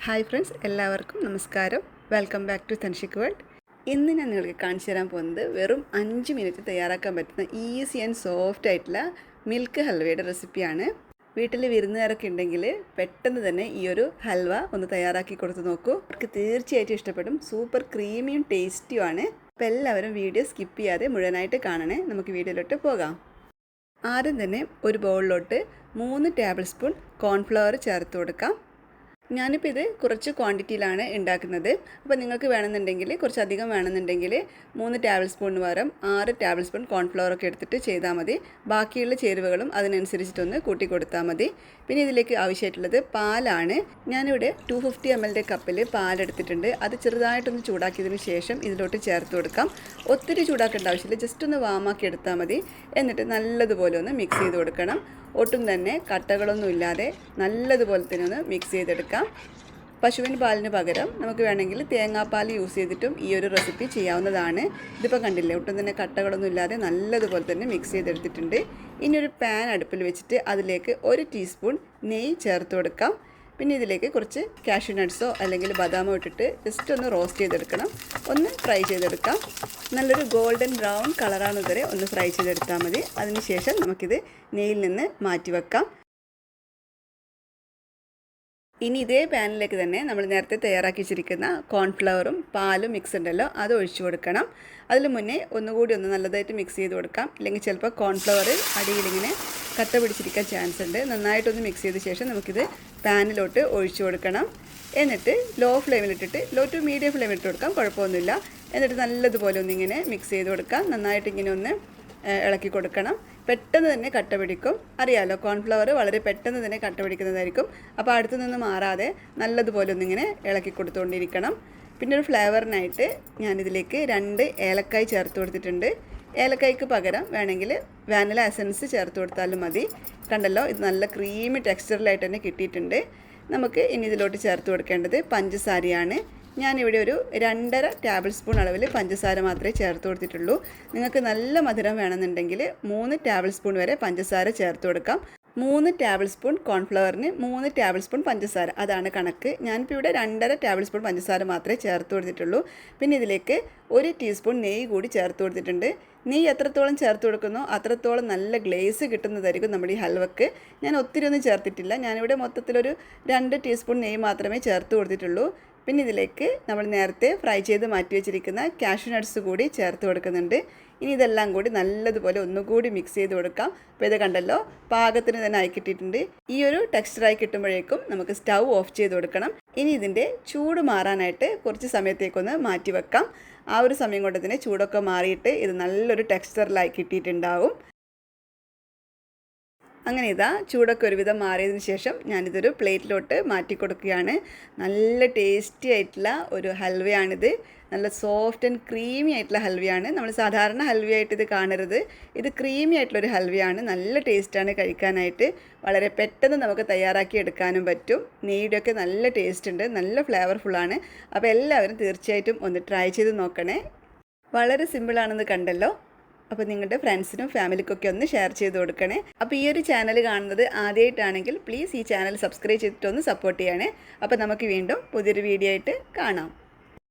Hi friends, എല്ലാവർക്കും നമസ്കാരം. Welcome back to Thanshik world. ഇന്ന് ഞാൻ നിങ്ങൾക്ക് കാണിച്ചു തരാൻ പോകുന്നത് വെറും 5 മിനിറ്റ് തയ്യാറാക്കാൻ പറ്റുന്ന ഈസി ആൻഡ് സോഫ്റ്റ് ആയിട്ടുള്ള മിൽക്ക് ഹൽവയുടെ റെസിപ്പിയാണ്. വീട്ടിൽ വിരുന്നുകാരൊക്കെ ഉണ്ടെങ്കിൽ പെട്ടെന്ന് തന്നെ ഈ ഒരു ഹൽവ ഒന്ന് തയ്യാറാക്കി കൊടുത്ത് നോക്കൂ. അവർക്ക് തീർച്ചയായിട്ടും ഇഷ്ടപ്പെടും. സൂപ്പർ ക്രീമിയും ടേസ്റ്റിയുമാണ്. അപ്പോൾ എല്ലാവരും വീഡിയോ സ്കിപ്പ് ചെയ്യാതെ മുഴുവനായിട്ട് കാണണേ. നമുക്ക് വീഡിയോയിലോട്ട് പോകാം. ആദ്യം തന്നെ ഒരു ബൗളിലോട്ട് 3 ടേബിൾ സ്പൂൺ കോൺഫ്ലവർ ചേർത്ത് കൊടുക്കാം. ഞാനിപ്പോൾ ഇത് കുറച്ച് ക്വാണ്ടിറ്റിയിലാണ് ഉണ്ടാക്കുന്നത്. അപ്പോൾ നിങ്ങൾക്ക് വേണമെന്നുണ്ടെങ്കിൽ കുറച്ചധികം വേണമെന്നുണ്ടെങ്കിൽ 3 ടേബിൾ സ്പൂണിന് പകരം 6 ടേബിൾ സ്പൂൺ കോൺഫ്ലവറൊക്കെ എടുത്തിട്ട് ചെയ്താൽ മതി. ബാക്കിയുള്ള ചേരുവകളും അതിനനുസരിച്ചിട്ടൊന്ന് കൂട്ടി കൊടുത്താൽ മതി. പിന്നെ ഇതിലേക്ക് ആവശ്യമായിട്ടുള്ളത് പാലാണ്. ഞാനിവിടെ 250 ml കപ്പിൽ പാലെടുത്തിട്ടുണ്ട്. അത് ചെറുതായിട്ടൊന്ന് ചൂടാക്കിയതിന് ശേഷം ഇതിലോട്ട് ചേർത്ത് കൊടുക്കാം. ഒത്തിരി ചൂടാക്കേണ്ട ആവശ്യമില്ല, ജസ്റ്റ് ഒന്ന് വാമാക്കി എടുത്താൽ മതി. എന്നിട്ട് നല്ലതുപോലെ ഒന്ന് മിക്സ് ചെയ്ത് കൊടുക്കണം. ഒട്ടും തന്നെ കട്ടകളൊന്നും ഇല്ലാതെ നല്ലതുപോലെ തന്നെ ഒന്ന് മിക്സ് ചെയ്തെടുക്കാം. പശുവിൻ പാലിന് പകരം നമുക്ക് വേണമെങ്കിൽ തേങ്ങാപ്പാൽ യൂസ് ചെയ്തിട്ടും ഈ ഒരു റെസിപ്പി ചെയ്യാവുന്നതാണ്. ഇതിപ്പോൾ കണ്ടില്ലേ, ഒട്ടും തന്നെ കട്ടകളൊന്നും ഇല്ലാതെ നല്ലതുപോലെ തന്നെ മിക്സ് ചെയ്തെടുത്തിട്ടുണ്ട്. ഇനി ഒരു പാൻ അടുപ്പിൽ വെച്ചിട്ട് അതിലേക്ക് 1 ടീസ്പൂൺ നെയ്യ് ചേർത്ത് കൊടുക്കാം. പിന്നെ ഇതിലേക്ക് കുറച്ച് കാഷ്യൂ നട്ട്സോ അല്ലെങ്കിൽ ബദാമോ ഇട്ടിട്ട് ജസ്റ്റ് ഒന്ന് റോസ്റ്റ് ചെയ്തെടുക്കണം. ഒന്ന് ഫ്രൈ ചെയ്തെടുക്കാം. നല്ലൊരു ഗോൾഡൻ ബ്രൗൺ കളറാകുന്നത് വരെ ഒന്ന് ഫ്രൈ ചെയ്തെടുത്താൽ മതി. അതിനുശേഷം നമുക്കിത് നെയ്യിൽ നിന്ന് മാറ്റി വെക്കാം. ഇനി ഇതേ പാനിലേക്ക് തന്നെ നമ്മൾ നേരത്തെ തയ്യാറാക്കി വെച്ചിരിക്കുന്ന കോൺഫ്ലവറും പാലും മിക്സ് ഉണ്ടല്ലോ, അത് ഒഴിച്ചു കൊടുക്കണം. അതിന് മുന്നേ ഒന്നുകൂടി ഒന്ന് നല്ലതായിട്ട് മിക്സ് ചെയ്ത് കൊടുക്കാം. ഇല്ലെങ്കിൽ ചിലപ്പോൾ കോൺഫ്ലവർ അടിയിലിങ്ങനെ കട്ട പിടിച്ചിരിക്കാൻ ചാൻസ് ഉണ്ട്. നന്നായിട്ടൊന്ന് മിക്സ് ചെയ്ത ശേഷം നമുക്കിത് പാനിലോട്ട് ഒഴിച്ചു കൊടുക്കണം. എന്നിട്ട് ലോ ഫ്ലെയിമിലിട്ടിട്ട് ലോ ടു മീഡിയം ഫ്ലെയിമിലിട്ട് കൊടുക്കാം, കുഴപ്പമൊന്നുമില്ല. എന്നിട്ട് നല്ലതുപോലെ ഒന്നിങ്ങനെ മിക്സ് ചെയ്ത് കൊടുക്കാം. നന്നായിട്ട് ഇങ്ങനെ ഒന്ന് ഇളക്കി കൊടുക്കണം. പെട്ടെന്ന് തന്നെ കട്ട പിടിക്കും. അറിയാമല്ലോ, കോൺഫ്ലവർ വളരെ പെട്ടെന്ന് തന്നെ കട്ട പിടിക്കുന്നതായിരിക്കും. അപ്പോൾ അടുത്തു നിന്ന് മാറാതെ നല്ലതുപോലെ ഒന്നിങ്ങനെ ഇളക്കി കൊടുത്തുകൊണ്ടിരിക്കണം. പിന്നെ ഒരു ഫ്ലേവറിനായിട്ട് ഞാനിതിലേക്ക് 2 ഏലക്കായ് ചേർത്ത് കൊടുത്തിട്ടുണ്ട്. ഏലക്കായ്ക്ക് പകരം വേണമെങ്കിൽ വാനില എസൻസ് ചേർത്ത് കൊടുത്താലും മതി. കണ്ടല്ലോ, ഇത് നല്ല ക്രീമി ടെക്സ്ചറിലായിട്ട് തന്നെ കിട്ടിയിട്ടുണ്ട്. നമുക്ക് ഇനി ഇതിലോട്ട് ചേർത്ത് കൊടുക്കേണ്ടത് പഞ്ചസാരയാണ്. ഞാനിവിടെ ഒരു 2.5 ടേബിൾ സ്പൂൺ അളവിൽ പഞ്ചസാര മാത്രമേ ചേർത്ത് കൊടുത്തിട്ടുള്ളൂ. നിങ്ങൾക്ക് നല്ല മധുരം വേണമെന്നുണ്ടെങ്കിൽ 3 ടേബിൾ സ്പൂൺ വരെ പഞ്ചസാര ചേർത്ത് കൊടുക്കാം. 3 ടേബിൾ സ്പൂൺ കോൺഫ്ലവറിന് 3 ടേബിൾ സ്പൂൺ പഞ്ചസാര, അതാണ് കണക്ക്. ഞാനിപ്പോൾ ഇവിടെ 2.5 ടേബിൾ സ്പൂൺ പഞ്ചസാര മാത്രമേ ചേർത്ത് കൊടുത്തിട്ടുള്ളൂ. പിന്നെ ഇതിലേക്ക് 1 ടീസ്പൂൺ നെയ്യ് കൂടി ചേർത്ത് കൊടുത്തിട്ടുണ്ട്. നെയ്യ് എത്രത്തോളം ചേർത്ത് കൊടുക്കുന്നോ അത്രത്തോളം നല്ല ഗ്ലേസ് കിട്ടുന്നതായിരിക്കും നമ്മുടെ ഈ ഹൽവക്ക്. ഞാൻ ഒത്തിരി ഒന്നും ചേർത്തിട്ടില്ല. ഞാനിവിടെ മൊത്തത്തിലൊരു 2 ടീസ്പൂൺ നെയ്യ് മാത്രമേ ചേർത്ത് കൊടുത്തിട്ടുള്ളൂ. പിന്നെ ഇതിലേക്ക് നമ്മൾ നേരത്തെ ഫ്രൈ ചെയ്ത് മാറ്റി വെച്ചിരിക്കുന്ന കാഷ്യൂ നട്ട്സ് കൂടി ചേർത്ത് കൊടുക്കുന്നുണ്ട്. ഇനി ഇതെല്ലാം കൂടി നല്ലതുപോലെ ഒന്നുകൂടി മിക്സ് ചെയ്ത് കൊടുക്കാം. അപ്പോൾ ഇത് കണ്ടല്ലോ, പാകത്തിന് തന്നെ ആയി കിട്ടിയിട്ടുണ്ട്. ഈ ഒരു ടെക്സ്ചറായി കിട്ടുമ്പോഴേക്കും നമുക്ക് സ്റ്റൗ ഓഫ് ചെയ്ത് കൊടുക്കണം. ഇനി ഇതിൻ്റെ ചൂട് മാറാനായിട്ട് കുറച്ച് സമയത്തേക്കൊന്ന് മാറ്റി വെക്കാം. ആ ഒരു സമയം കൊണ്ട് തന്നെ ചൂടൊക്കെ മാറിയിട്ട് ഇത് നല്ലൊരു ടെക്സ്ചറിലായി കിട്ടിയിട്ടുണ്ടാവും. അങ്ങനെ ഇതാ ചൂടൊക്കെ ഒരുവിധം മാറിയതിന് ശേഷം ഞാനിതൊരു പ്ലേറ്റിലോട്ട് മാറ്റി കൊടുക്കുകയാണ്. നല്ല ടേസ്റ്റി ആയിട്ടുള്ള ഒരു ഹൽവയാണിത്. നല്ല സോഫ്റ്റ് ആൻഡ് ക്രീമി ആയിട്ടുള്ള ഹൽവയാണ്. നമ്മൾ സാധാരണ ഹൽവയായിട്ട് ഇത് കാണരുത്. ഇത് ക്രീമി ആയിട്ടുള്ളൊരു ഹൽവയാണ്. നല്ല ടേസ്റ്റാണ് കഴിക്കാനായിട്ട്. വളരെ പെട്ടെന്ന് നമുക്ക് തയ്യാറാക്കി എടുക്കാനും പറ്റും. നെയ്യുടെയൊക്കെ നല്ല ടേസ്റ്റ് ഉണ്ട്, നല്ല ഫ്ലേവർഫുള്ളാണ്. അപ്പോൾ എല്ലാവരും തീർച്ചയായിട്ടും ഒന്ന് ട്രൈ ചെയ്ത് നോക്കണേ. വളരെ സിമ്പിളാണെന്ന് കണ്ടല്ലോ. അപ്പോൾ നിങ്ങളുടെ ഫ്രണ്ട്സിനും ഫാമിലിക്കൊക്കെ ഒന്ന് ഷെയർ ചെയ്ത് കൊടുക്കണേ. അപ്പോൾ ഈ ഒരു ചാനൽ കാണുന്നത് ആദ്യമായിട്ടാണെങ്കിൽ പ്ലീസ് ഈ ചാനൽ സബ്സ്ക്രൈബ് ചെയ്തിട്ടൊന്ന് സപ്പോർട്ട് ചെയ്യണേ. അപ്പോൾ നമുക്ക് വീണ്ടും പുതിയൊരു വീഡിയോ ആയിട്ട് കാണാം.